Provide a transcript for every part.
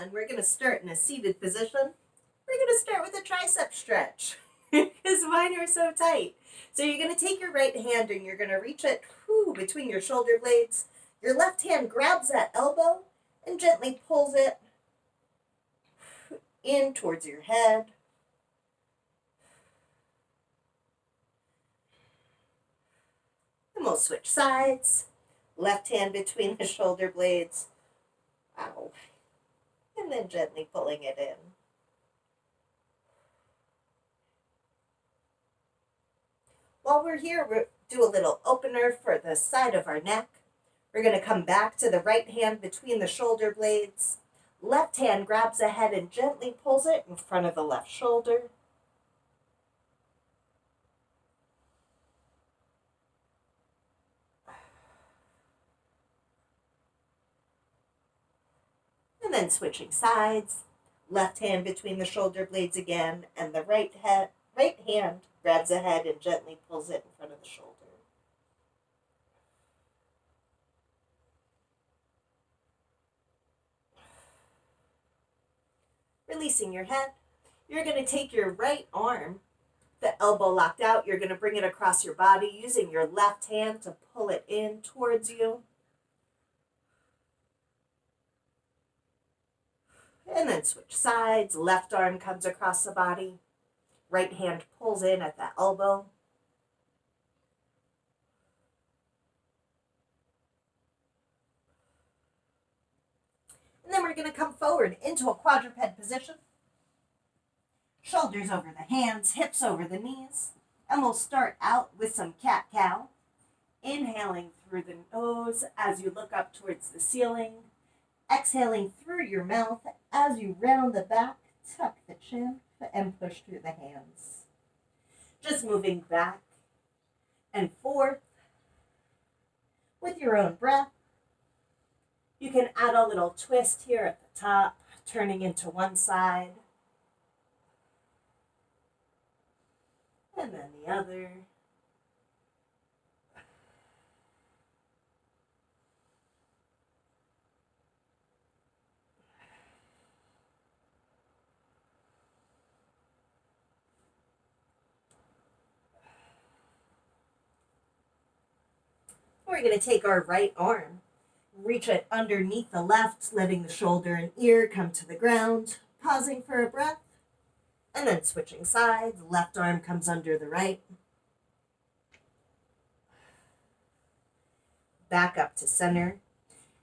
can, we're going to start in a seated position. We're going to start with a tricep stretch because mine are so tight. So you're going to take your right hand and you're going to reach it between your shoulder blades. Your left hand grabs that elbow and gently pulls it in towards your head. And we'll switch sides. Left hand between the shoulder blades. Ow. And then gently pulling it in. While we're here, we'll do a little opener for the side of our neck. We're going to come back to the right hand between the shoulder blades. Left hand grabs the head and gently pulls it in front of the left shoulder. And then switching sides. Left hand between the shoulder blades again, and the right hand grabs the head and gently pulls it in front of the shoulder. Releasing your head, you're going to take your right arm, the elbow locked out, you're going to bring it across your body using your left hand to pull it in towards you. And then switch sides, left arm comes across the body, right hand pulls in at that elbow. And then we're going to come forward into a quadruped position. Shoulders over the hands, hips over the knees. And we'll start out with some cat-cow. Inhaling through the nose as you look up towards the ceiling. Exhaling through your mouth as you round the back, tuck the chin, and push through the hands. Just moving back and forth with your own breath. You can add a little twist here at the top, turning into one side. And then the other. We're going to take our right arm, reach it underneath the left, letting the shoulder and ear come to the ground, pausing for a breath, and then switching sides. Left arm comes under the right. Back up to center.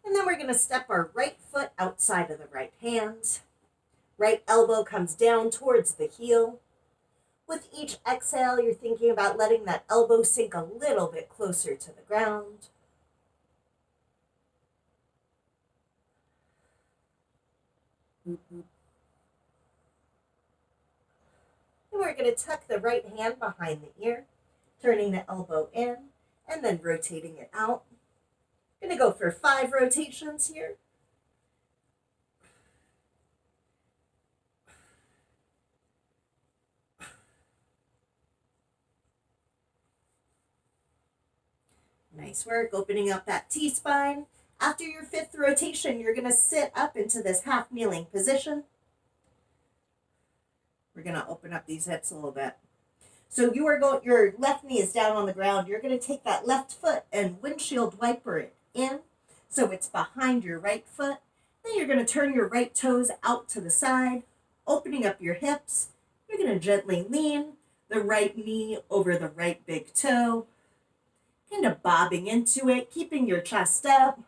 And then we're going to step our right foot outside of the right hand. Right elbow comes down towards the heel. With each exhale, you're thinking about letting that elbow sink a little bit closer to the ground. And we're going to tuck the right hand behind the ear, turning the elbow in, and then rotating it out. Going to go for 5 rotations here. Nice work, opening up that T-spine. After your 5th rotation, you're going to sit up into this half kneeling position. We're going to open up these hips a little bit. So your left knee is down on the ground. You're going to take that left foot and windshield wiper it in so it's behind your right foot. Then you're going to turn your right toes out to the side, opening up your hips. You're going to gently lean the right knee over the right big toe, kind of bobbing into it, keeping your chest up.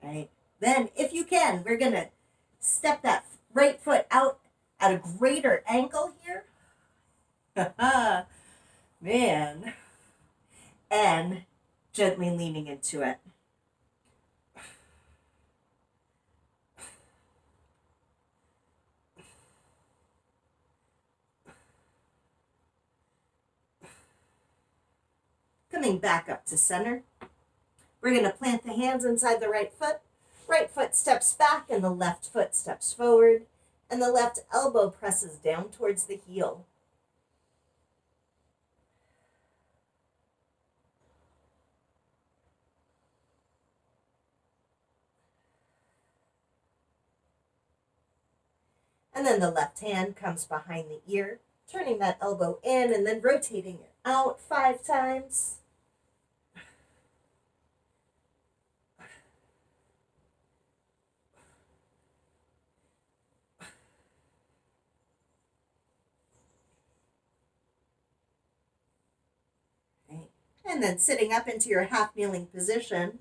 Right. Then, if you can, we're going to step that right foot out at a greater angle here. Man. And gently leaning into it. Coming back up to center. We're going to plant the hands inside the right foot. Right foot steps back and the left foot steps forward. And the left elbow presses down towards the heel. And then the left hand comes behind the ear, turning that elbow in and then rotating it out 5 times. And then sitting up into your half kneeling position,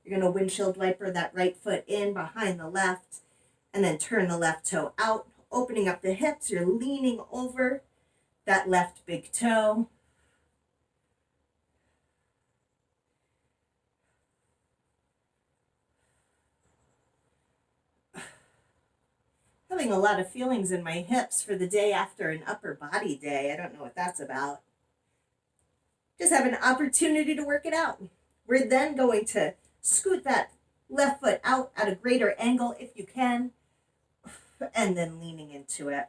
you're going to windshield wiper that right foot in behind the left, and then turn the left toe out, opening up the hips. You're leaning over that left big toe. Having a lot of feelings in my hips for the day after an upper body day. I don't know what that's about. Just have an opportunity to work it out. We're then going to scoot that left foot out at a greater angle if you can, and then leaning into it.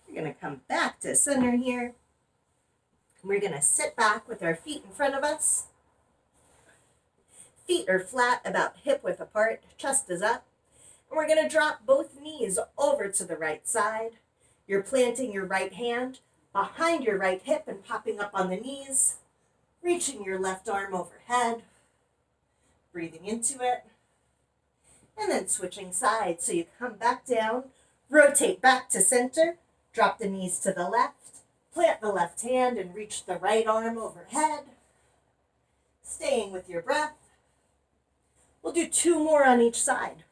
We're going to come back to center here. We're going to sit back with our feet in front of us. Feet are flat, about hip width apart, chest is up. And we're going to drop both knees over to the right side. You're planting your right hand behind your right hip and popping up on the knees, reaching your left arm overhead, breathing into it, and then switching sides. So you come back down, rotate back to center, drop the knees to the left, plant the left hand and reach the right arm overhead, staying with your breath. We'll do 2 more on each side.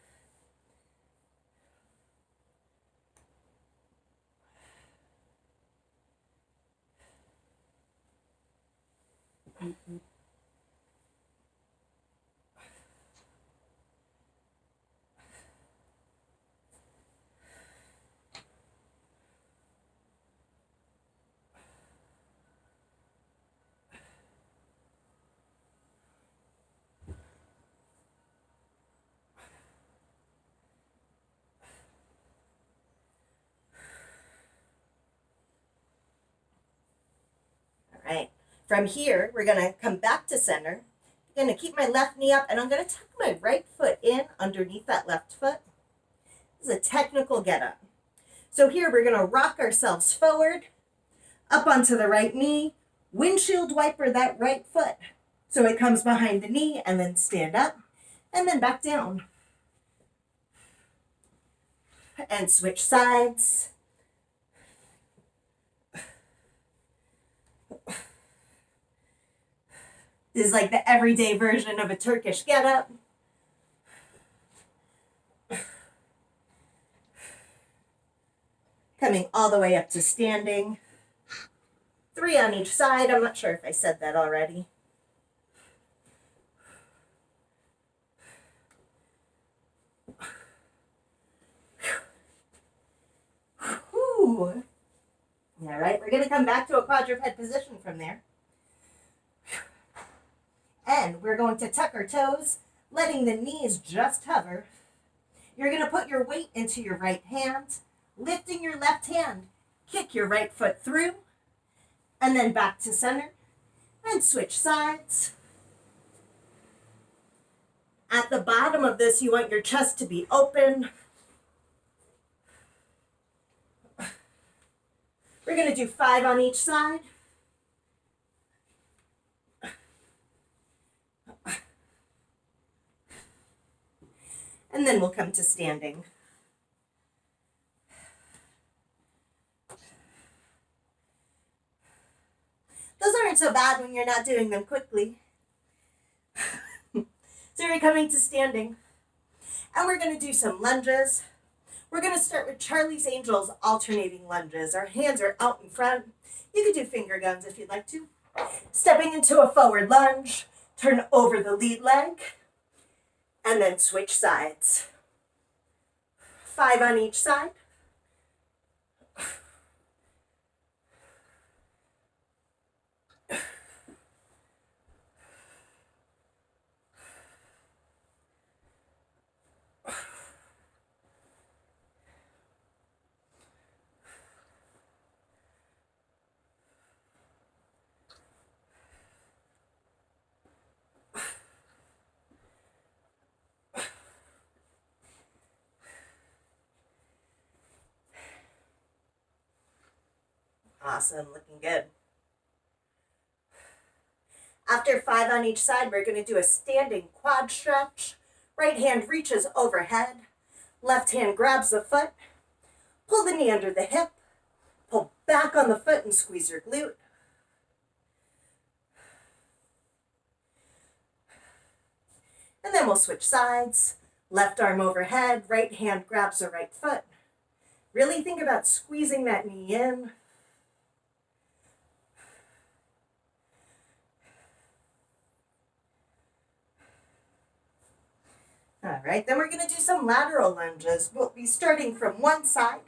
All right. From here, we're going to come back to center. I'm going to keep my left knee up, and I'm going to tuck my right foot in underneath that left foot. This is a technical get up. So here we're going to rock ourselves forward, up onto the right knee, windshield wiper that right foot. So it comes behind the knee, and then stand up, and then back down. And switch sides. This is like the everyday version of a Turkish get-up. Coming all the way up to standing. 3 on each side. I'm not sure if I said that already. Whew. All right, we're going to come back to a quadruped position from there. And we're going to tuck our toes, letting the knees just hover. You're going to put your weight into your right hand, lifting your left hand, kick your right foot through, and then back to center, and switch sides. At the bottom of this, you want your chest to be open. We're going to do 5 on each side. And then we'll come to standing. Those aren't so bad when you're not doing them quickly. So we're coming to standing. And we're going to do some lunges. We're going to start with Charlie's Angels alternating lunges. Our hands are out in front. You could do finger guns if you'd like to. Stepping into a forward lunge. Turn over the lead leg. And then switch sides. 5 on each side. Awesome, looking good. After 5 on each side, we're going to do a standing quad stretch. Right hand reaches overhead. Left hand grabs the foot. Pull the knee under the hip. Pull back on the foot and squeeze your glute. And then we'll switch sides. Left arm overhead, right hand grabs the right foot. Really think about squeezing that knee in. All right, then we're going to do some lateral lunges. We'll be starting from one side.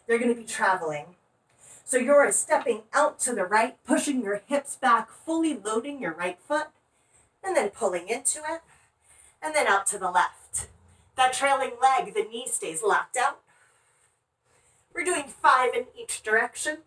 They're going to be traveling. So you're stepping out to the right, pushing your hips back, fully loading your right foot, and then pulling into it, and then out to the left. That trailing leg, the knee stays locked out. We're doing 5 in each direction.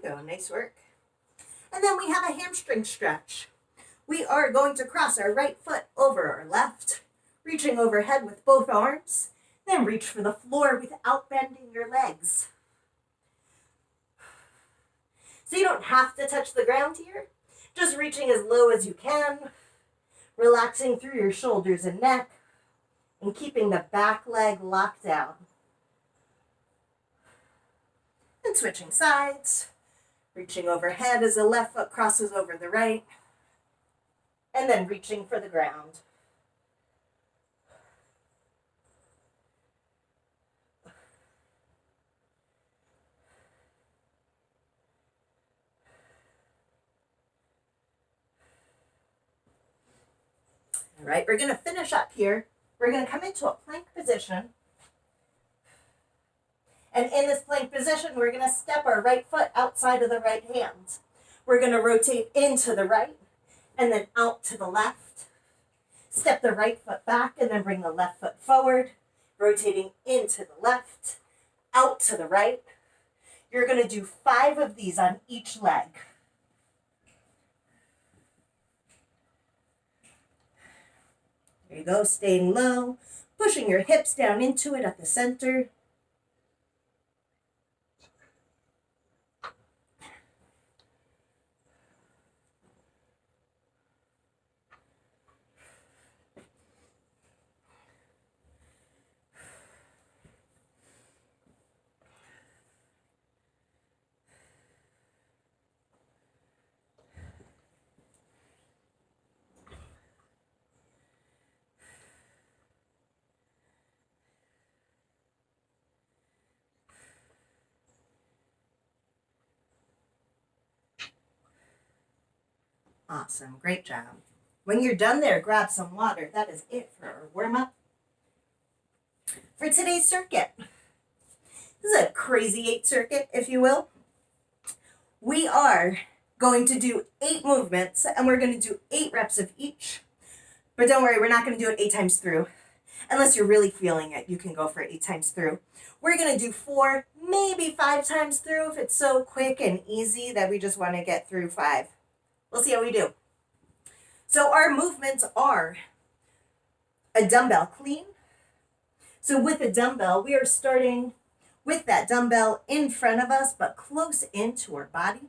There you go, nice work. And then we have a hamstring stretch. We are going to cross our right foot over our left, reaching overhead with both arms, then reach for the floor without bending your legs. So you don't have to touch the ground here, just reaching as low as you can, relaxing through your shoulders and neck, and keeping the back leg locked down. And switching sides, reaching overhead as the left foot crosses over the right, and then reaching for the ground. All right, we're going to finish up here. We're going to come into a plank position. And in this plank position, we're going to step our right foot outside of the right hand. We're going to rotate into the right and then out to the left. Step the right foot back and then bring the left foot forward, rotating into the left, out to the right. You're going to do 5 of these on each leg. There you go, staying low, pushing your hips down into it at the center. Awesome, great job. When you're done there, grab some water. That is it for our warm-up. For today's circuit, this is a crazy 8 circuit, if you will. We are going to do 8 movements, and we're going to do 8 reps of each. But don't worry, we're not going to do it 8 times through. Unless you're really feeling it, you can go for 8 times through. We're going to do 4, maybe 5 times through if it's so quick and easy that we just want to get through 5. We'll see how we do. So our movements are a dumbbell clean. So with a dumbbell, we are starting with that dumbbell in front of us, but close into our body.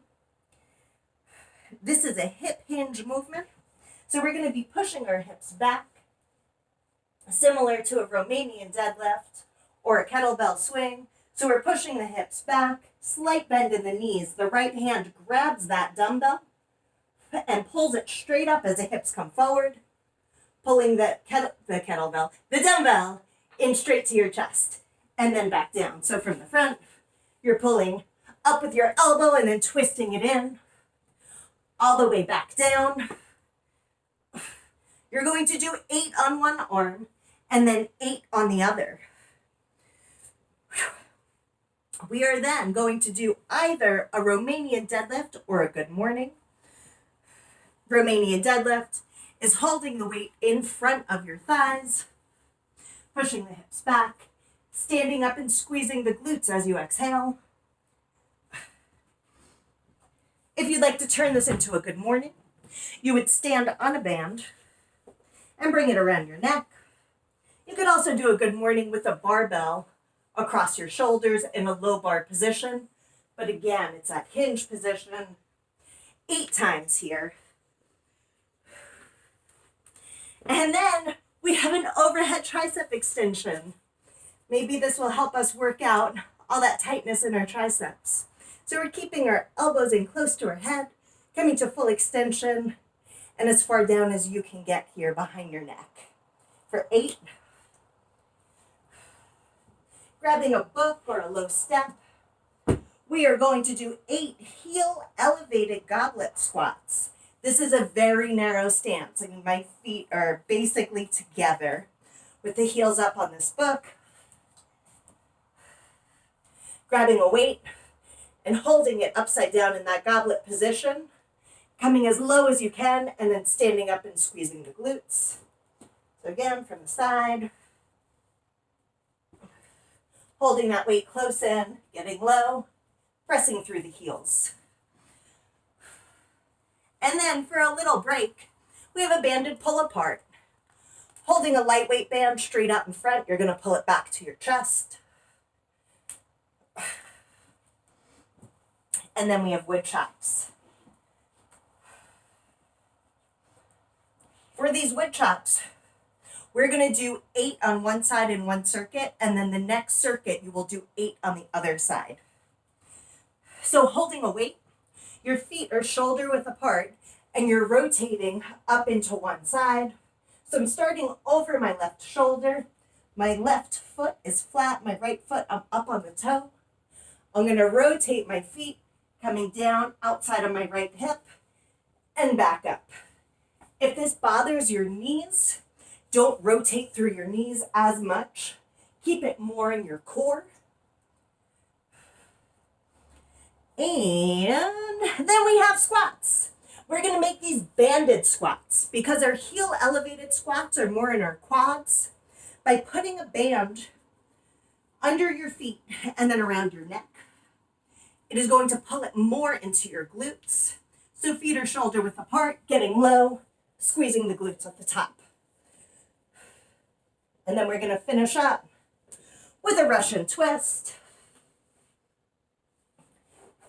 This is a hip hinge movement. So we're going to be pushing our hips back, similar to a Romanian deadlift or a kettlebell swing. So we're pushing the hips back, slight bend in the knees. The right hand grabs that dumbbell and pulls it straight up as the hips come forward, pulling the dumbbell in straight to your chest, and then back down. So from the front, you're pulling up with your elbow and then twisting it in, all the way back down. You're going to do 8 on one arm, and then 8 on the other. We are then going to do either a Romanian deadlift or a good morning. Romanian deadlift is holding the weight in front of your thighs, pushing the hips back, standing up and squeezing the glutes as you exhale. If you'd like to turn this into a good morning, you would stand on a band and bring it around your neck. You could also do a good morning with a barbell across your shoulders in a low bar position. But again, it's that hinge position 8 times here. And then we have an overhead tricep extension. Maybe this will help us work out all that tightness in our triceps. So we're keeping our elbows in close to our head, coming to full extension, and as far down as you can get here behind your neck. For 8, grabbing a book or a low step, we are going to do 8 heel elevated goblet squats. This is a very narrow stance. I mean, my feet are basically together with the heels up on this book. Grabbing a weight and holding it upside down in that goblet position, coming as low as you can, and then standing up and squeezing the glutes. So again, from the side, holding that weight close in, getting low, pressing through the heels. And then for a little break, we have a banded pull apart. Holding a lightweight band straight up in front, you're going to pull it back to your chest. And then we have wood chops. For these wood chops, we're going to do 8 on one side in one circuit, and then the next circuit you will do 8 on the other side. So holding a weight, your feet are shoulder width apart, and you're rotating up into one side. So I'm starting over my left shoulder. My left foot is flat, my right foot I'm up on the toe. I'm going to rotate my feet, coming down outside of my right hip, and back up. If this bothers your knees, don't rotate through your knees as much. Keep it more in your core. And then we have squats. We're going to make these banded squats because our heel elevated squats are more in our quads. By putting a band under your feet and then around your neck, it is going to pull it more into your glutes. So feet are shoulder width apart, getting low, squeezing the glutes at the top. And then we're going to finish up with a Russian twist.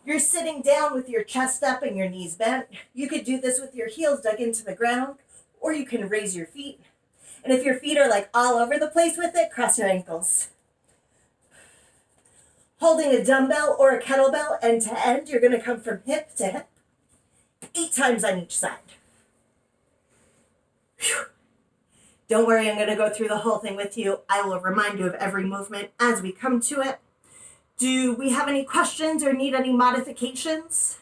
You're sitting down with your chest up and your knees bent. You could do this with your heels dug into the ground, or you can raise your feet. And if your feet are like all over the place with it, cross your ankles. Holding a dumbbell or a kettlebell end to end, you're going to come from hip to hip, 8 times on each side. Whew. Don't worry, I'm going to go through the whole thing with you. I will remind you of every movement as we come to it. Do we have any questions or need any modifications?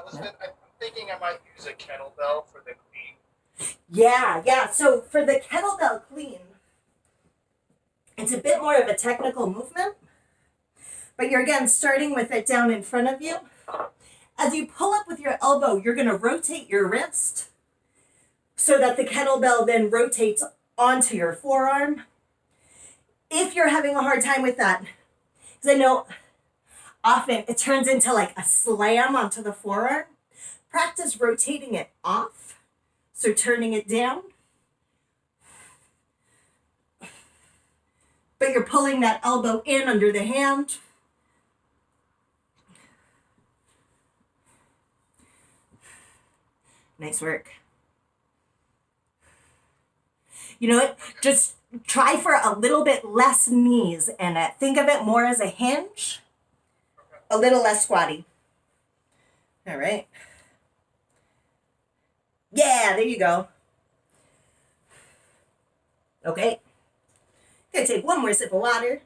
Elizabeth, I'm thinking I might use a kettlebell for the clean. Yeah. So for the kettlebell clean, it's a bit more of a technical movement, but you're again starting with it down in front of you. As you pull up with your elbow, you're going to rotate your wrist so that the kettlebell then rotates onto your forearm. If you're having a hard time with that, because I know often it turns into like a slam onto the forearm, practice rotating it off, so turning it down. But you're pulling that elbow in under the hand. Nice work. You know what? Just try for a little bit less knees in it. Think of it more as a hinge. A little less squatty. All right. Yeah, there you go. Okay. Gonna take one more sip of water.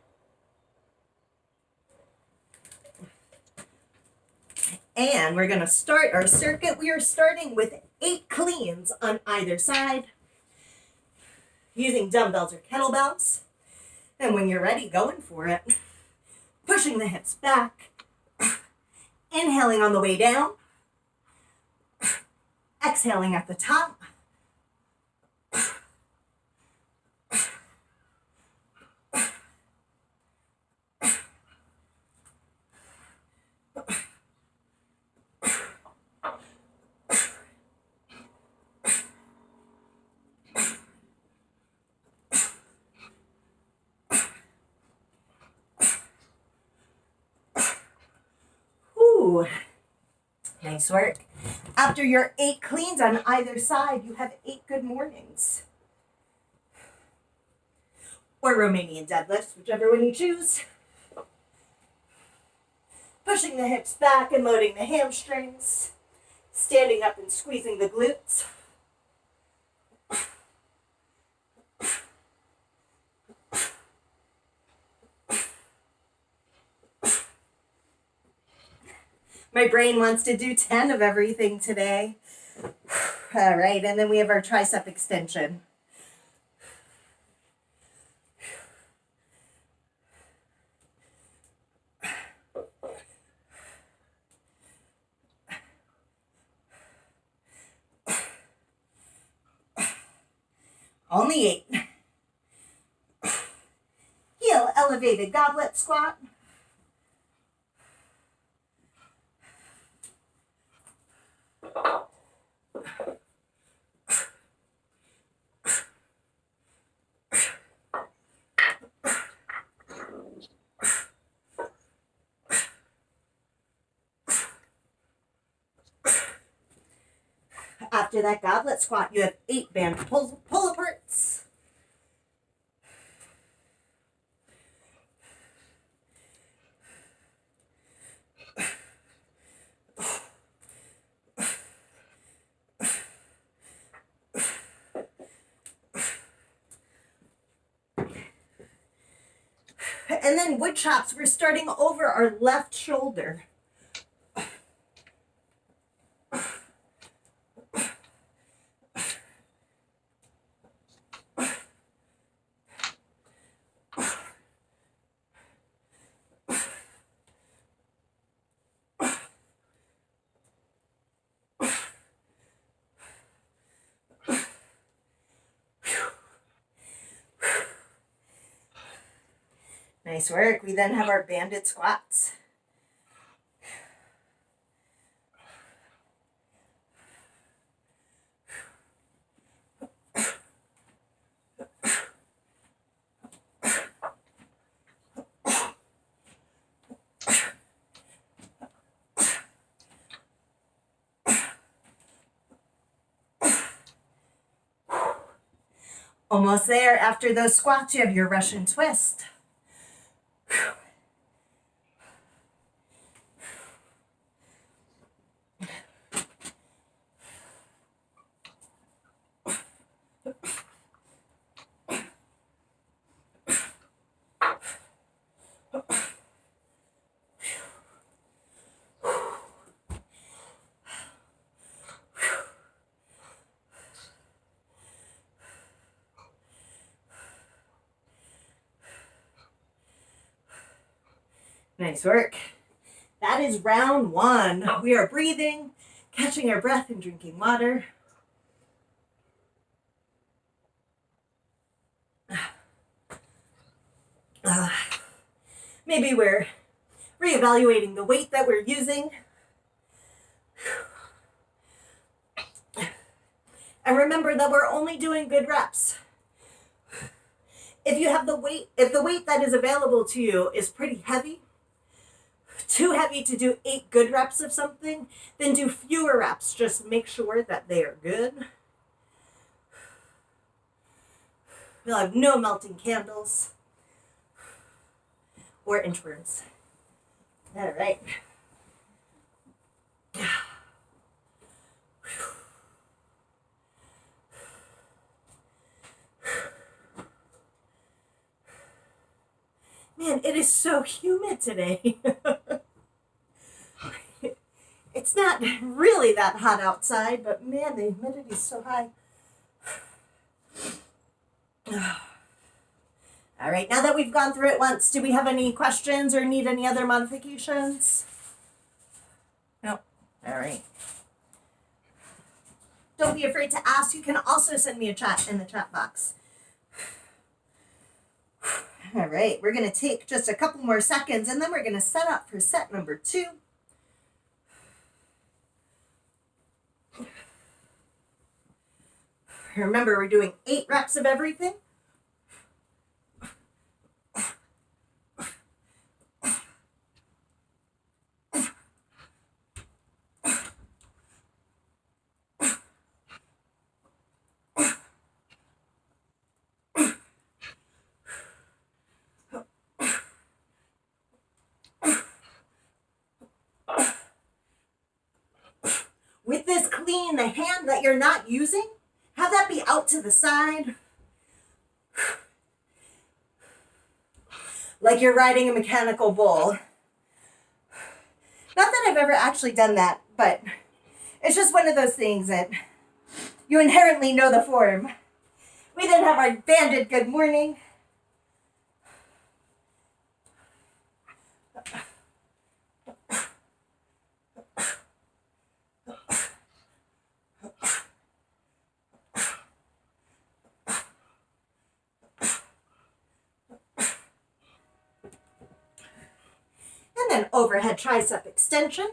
And we're gonna start our circuit. We are starting with 8 cleans on either side, using dumbbells or kettlebells. And when you're ready, going for it. Pushing the hips back. Inhaling on the way down. Exhaling at the top. Ooh, nice work. After your 8 cleans on either side, you have 8 good mornings. Or Romanian deadlifts, whichever one you choose. Pushing the hips back and loading the hamstrings. Standing up and squeezing the glutes. My brain wants to do 10 of everything today. All right, and then we have our tricep extension. Only 8. Heel elevated goblet squat. After that goblet squat, you have 8 band pull aparts. And then wood chops, we're starting over our left shoulder. Nice work. We then have our banded squats. Almost there. After those squats, you have your Russian twist. Nice work. That is round 1. We are breathing, catching our breath, and drinking water. Maybe we're reevaluating the weight that we're using. And remember that we're only doing good reps. If the weight that is available to you is pretty heavy, too heavy to do 8 good reps of something, then do fewer reps. Just make sure that they are good. We'll have no melting candles or inchworms. All right. Man, it is so humid today. It's not really that hot outside, but man, the humidity is so high. All right, now that we've gone through it once, do we have any questions or need any other modifications? No. All right. Don't be afraid to ask. You can also send me a chat in the chat box. All right, we're going to take just a couple more seconds and then we're going to set up for set number 2. Remember, we're doing 8 reps of everything. With this clean, the hand that you're not using, have that be out to the side. Like you're riding a mechanical bull. Not that I've ever actually done that, but it's just one of those things that you inherently know the form. We then have our banded good morning. And then overhead tricep extension.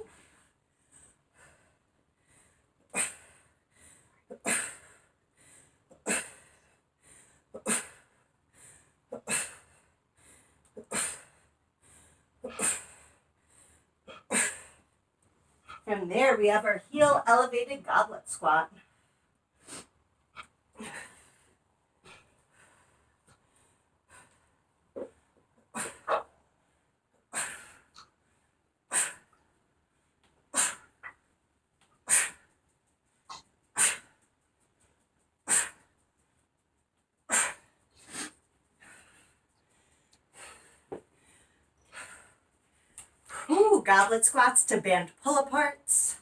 From there, we have our heel elevated goblet squat. Ooh, goblet squats to band pull aparts.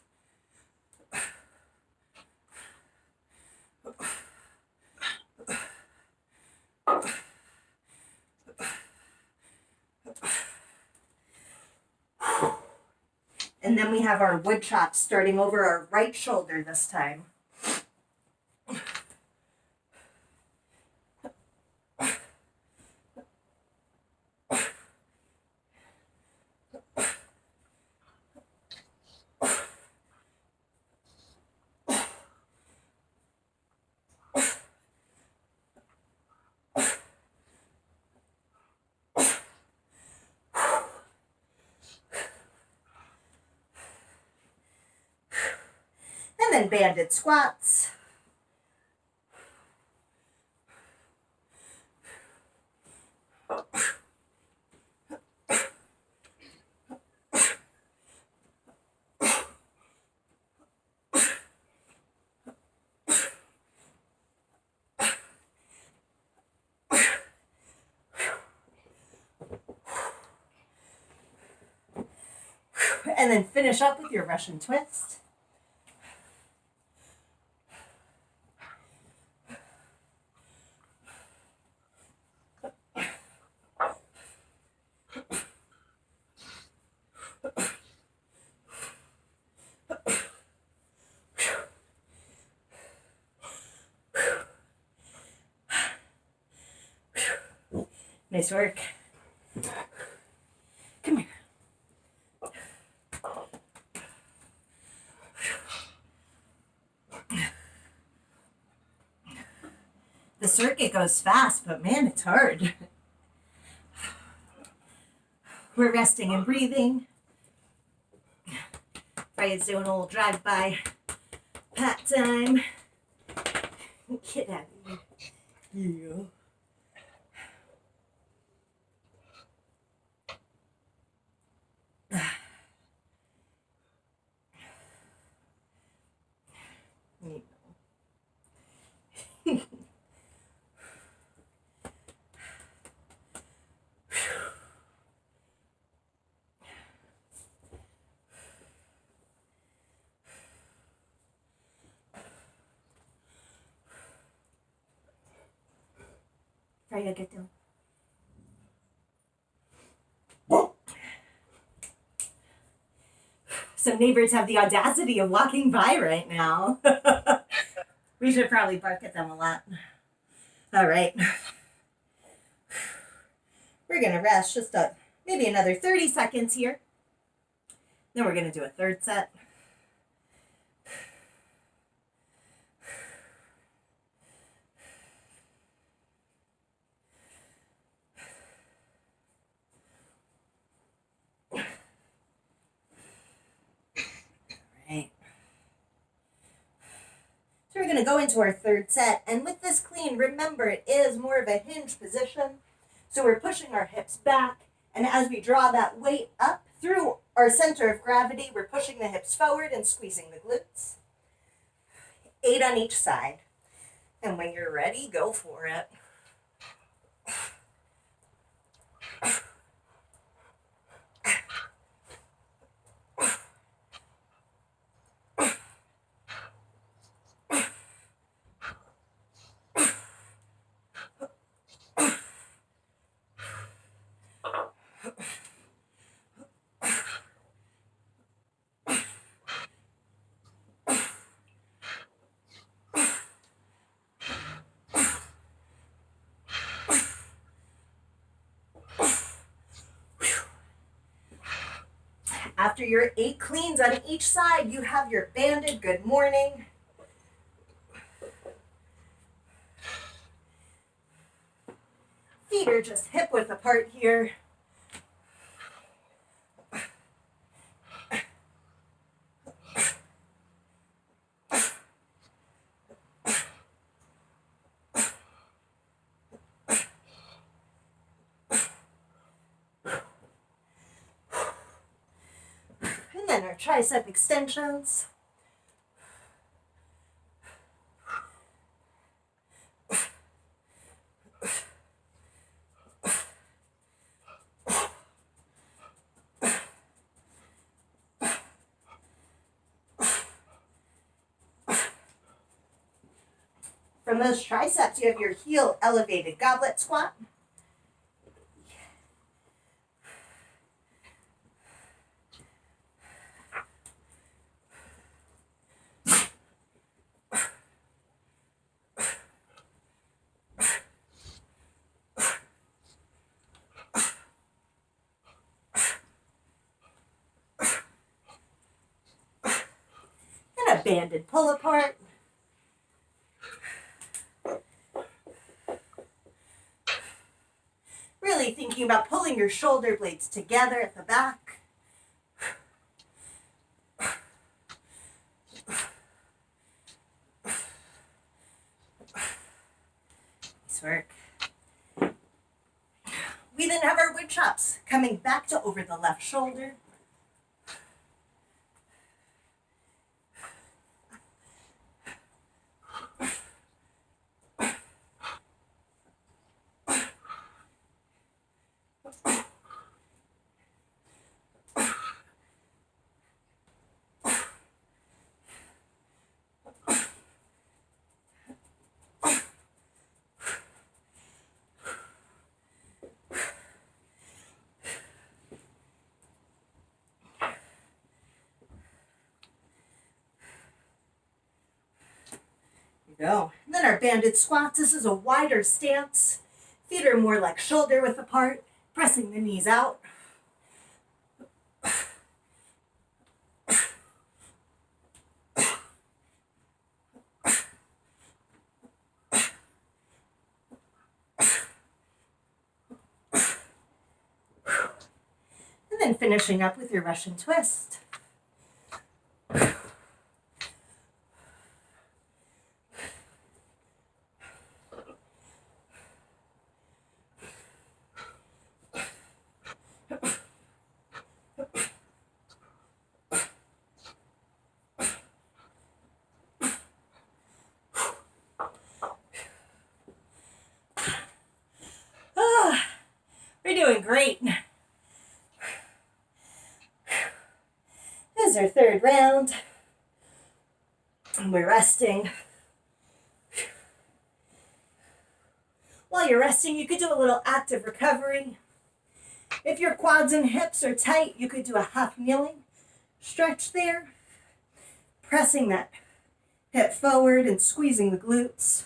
And then we have our wood chops starting over our right shoulder this time. And then banded squats. And then finish up with your Russian twist. Nice work. Come here. The circuit goes fast, but man, it's hard. We're resting and breathing. Freya's doing a little drive-by pat time. Get out of here. Yeah. Freya, get down. Some neighbors have the audacity of walking by right now. We should probably bark at them a lot. All right. We're going to rest just maybe another 30 seconds here. Then we're going to do a third set. So we're going to go into our third set, and with this clean, remember it is more of a hinge position. So we're pushing our hips back, and as we draw that weight up through our center of gravity, we're pushing the hips forward and squeezing the glutes. 8 on each side. And when you're ready, go for it. After your 8 cleans on each side, you have your banded good morning. Feet are just hip width apart here. And then our tricep extensions. From those triceps, you have your heel elevated goblet squat. And a banded pull apart. Really thinking about pulling your shoulder blades together at the back. Nice work. We then have our wood chops coming back to over the left shoulder. Go. And then our banded squats. This is a wider stance. Feet are more like shoulder width apart, pressing the knees out. And then finishing up with your Russian twist. We're doing great. This is our third round. And we're resting. While you're resting, you could do a little active recovery. If your quads and hips are tight, you could do a half kneeling stretch there, pressing that Hip forward and squeezing the glutes.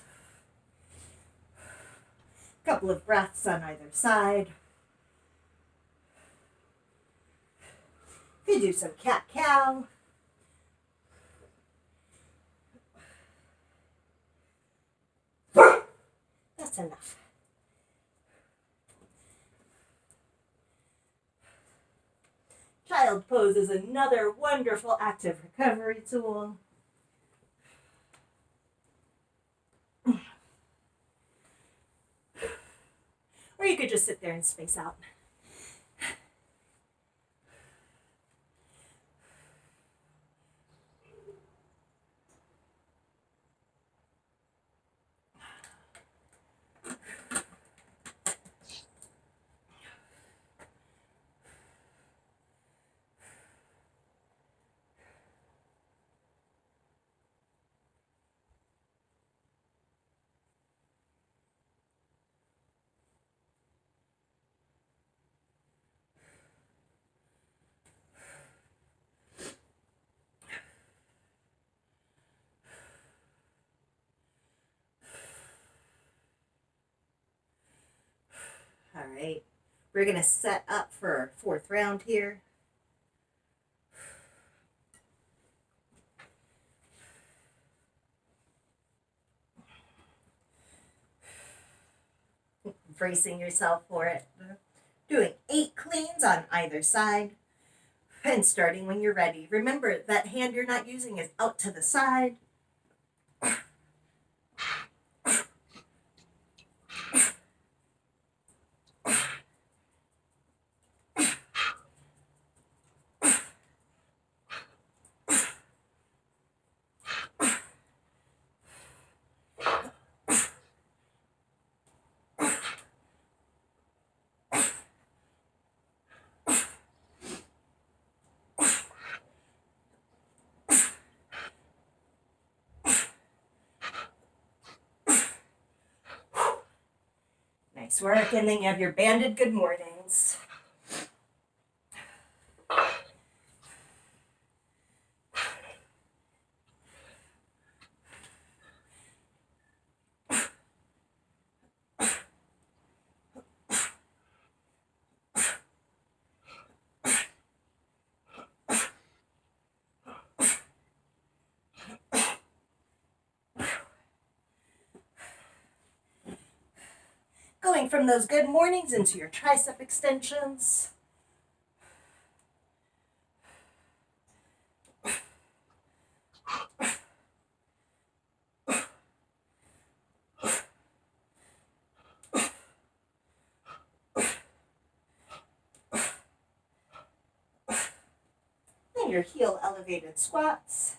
Couple of breaths on either side. If you do some cat-cow. That's enough. Child pose is another wonderful active recovery tool. Or you could just sit there and space out. All right, we're gonna set up for our fourth round here. Bracing yourself for it. Doing 8 cleans on either side. And starting when you're ready. Remember, that hand you're not using is out to the side. Nice work, and then you have your banded good mornings. Going from those good mornings into your tricep extensions. And your heel elevated squats.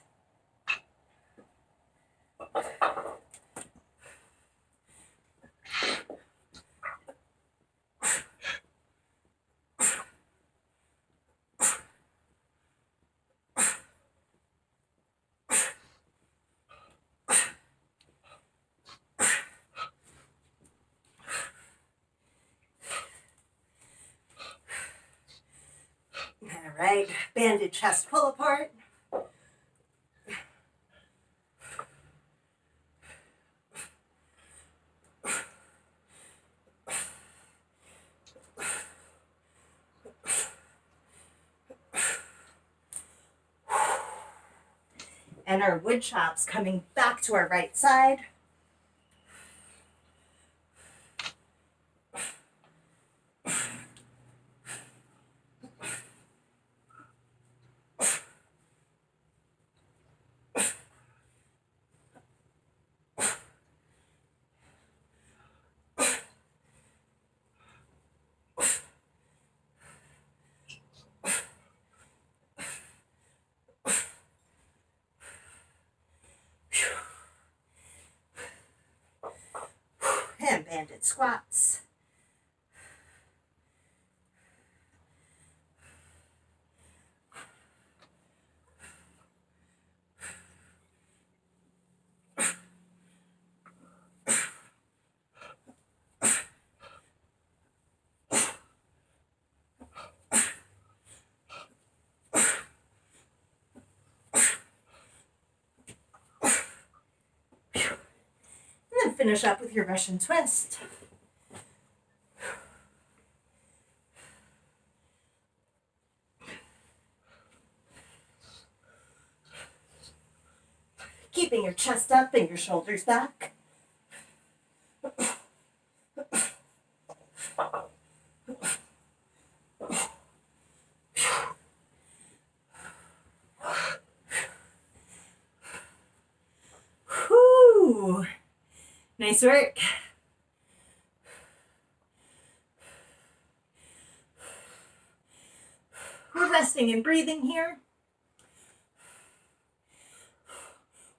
All right, banded chest pull apart. And our wood chops coming back to our right side. And banded squats. finish up with your Russian twist. Keeping your chest up and your shoulders back. Whew. Nice work. We're resting and breathing here.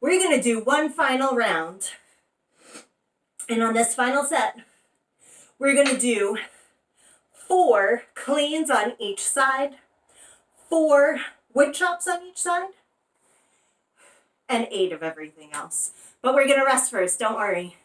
We're going to do one final round. And on this final set, we're going to do 4 cleans on each side, 4 wood chops on each side, and 8 of everything else. But we're going to rest first, don't worry.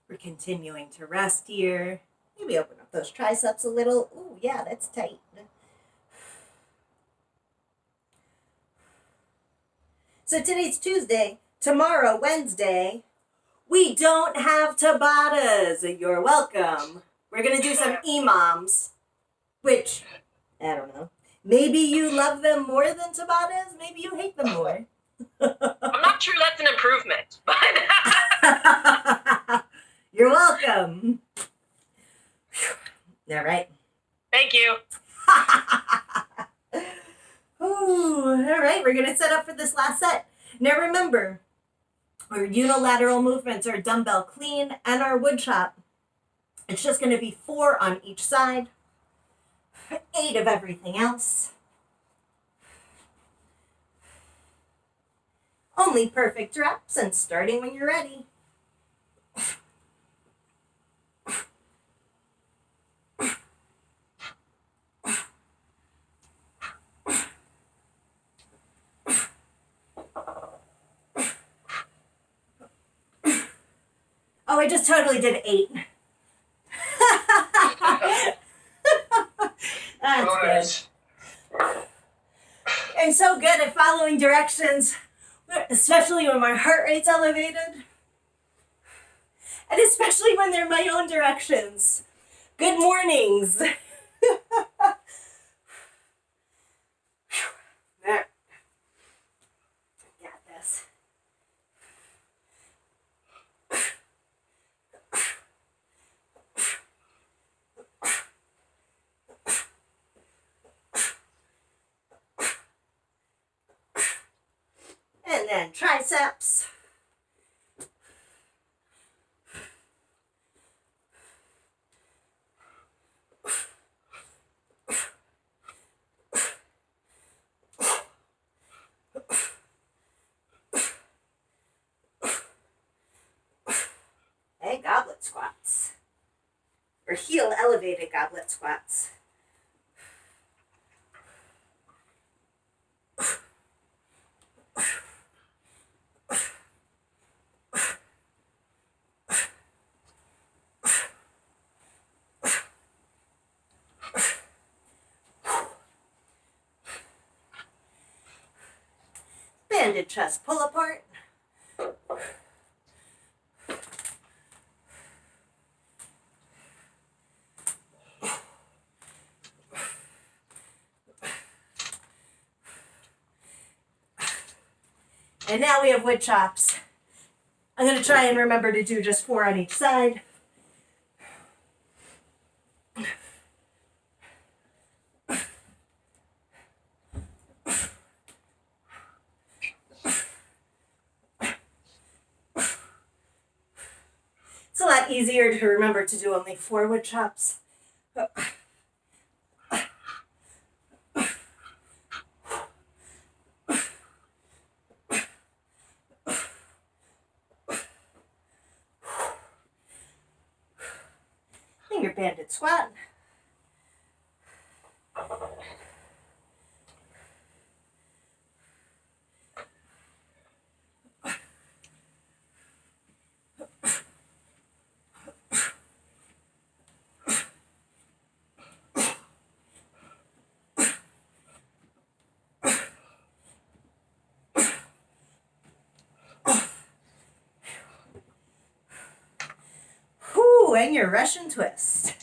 We're continuing to rest here. Maybe open up those triceps a little. Ooh, yeah, that's tight. So today's Tuesday. Tomorrow, Wednesday, we don't have Tabatas. You're welcome. We're going to do some imams, which, I don't know. Maybe you love them more than Tabatas. Maybe you hate them more. I'm not sure that's an improvement, but You're welcome. All right. thank you. Ooh, all right, we're going to set up for this last set. Now remember, our unilateral movements are dumbbell clean and our wood chop. It's just going to be 4 on each side, 8 of everything else. Only perfect reps and starting when you're ready. Oh, I just totally did 8. That's Bonus. good. I'm so good at following directions, especially when my heart rate's elevated. And especially when they're my own directions. Good mornings. There. Got this. And then triceps. And goblet squats. Or heel elevated goblet squats. Banded chest pull apart. And now we have wood chops. I'm going to try and remember to do just 4 on each side. It's a lot easier to remember to do only 4 wood chops. And your banded squat. Whoo, and your Russian twist.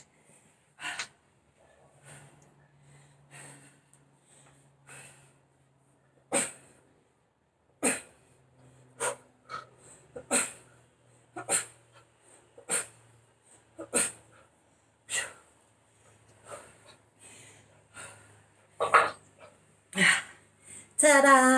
Ta-da!